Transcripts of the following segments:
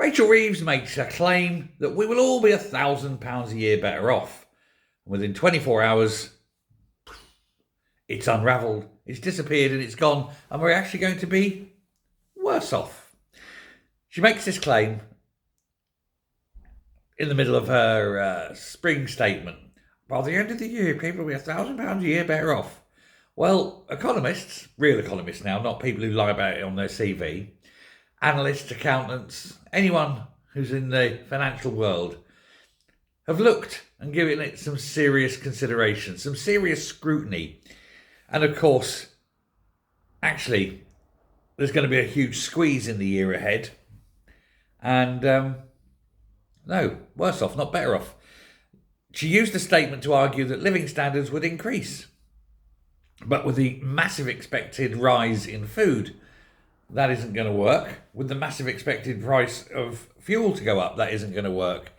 Rachel Reeves makes a claim that we will all be £1,000 a year better off. And within 24 hours, it's unravelled, it's disappeared and it's gone, and we're actually going to be worse off. She makes this claim in the middle of her spring statement. By the end of the year, people will be £1,000 a year better off. Well, economists, real economists now, not people who lie about it on their CV, analysts, accountants, anyone who's in the financial world, have looked and given it some serious consideration, some serious scrutiny. And of course, actually, there's going to be a huge squeeze in the year ahead. And no, worse off, not better off. She used the statement to argue that living standards would increase. But with the massive expected rise in food, that isn't going to work. With the massive expected price of fuel to go up, that isn't going to work.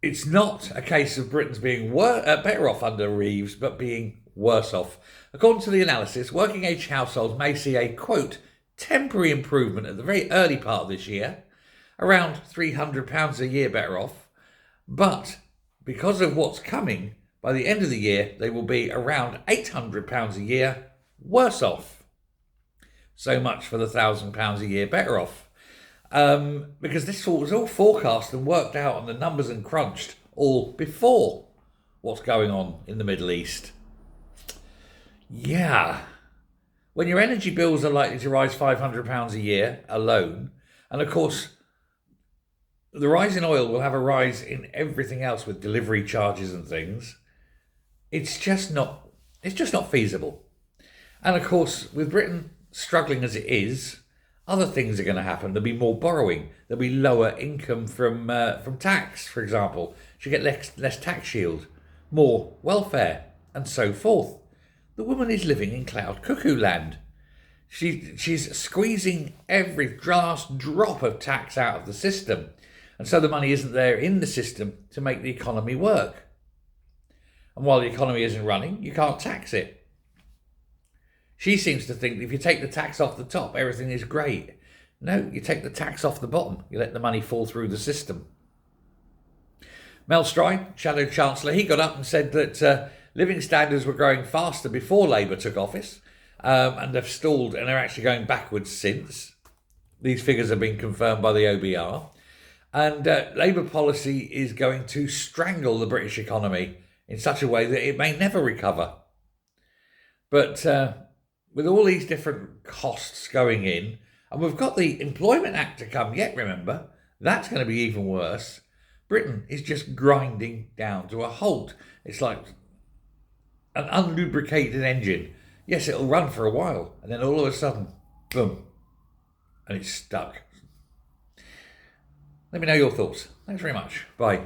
It's not a case of Britain's being better off under Reeves, but being worse off. According to the analysis, working age households may see a, quote, temporary improvement at the very early part of this year, around £300 a year better off. But because of what's coming, by the end of the year, they will be around £800 a year worse off. So much for the £1,000 a year better off. Because this was all forecast and worked out on the numbers and crunched all before what's going on in the Middle East. Yeah. When your energy bills are likely to rise £500 a year alone, and of course, the rise in oil will have a rise in everything else with delivery charges and things. It's just not feasible. And of course, with Britain struggling as it is, other things are going to happen. There'll be more borrowing. There'll be lower income from tax, for example. She'll get less tax shield, more welfare, and so forth. The woman is living in cloud cuckoo land. She's squeezing every last drop of tax out of the system. And so the money isn't there in the system to make the economy work. And while the economy isn't running, you can't tax it. She seems to think that if you take the tax off the top, everything is great. No, you take the tax off the bottom. You let the money fall through the system. Mel Stride, Shadow Chancellor, he got up and said that living standards were growing faster before Labour took office, and they've stalled and are actually going backwards since. These figures have been confirmed by the OBR. And Labour policy is going to strangle the British economy in such a way that it may never recover. But with all these different costs going in, and we've got the Employment Act to come yet, remember, that's going to be even worse. Britain is just grinding down to a halt. It's like an unlubricated engine. Yes, it'll run for a while, and then all of a sudden, boom, and it's stuck. Let me know your thoughts. Thanks very much. Bye.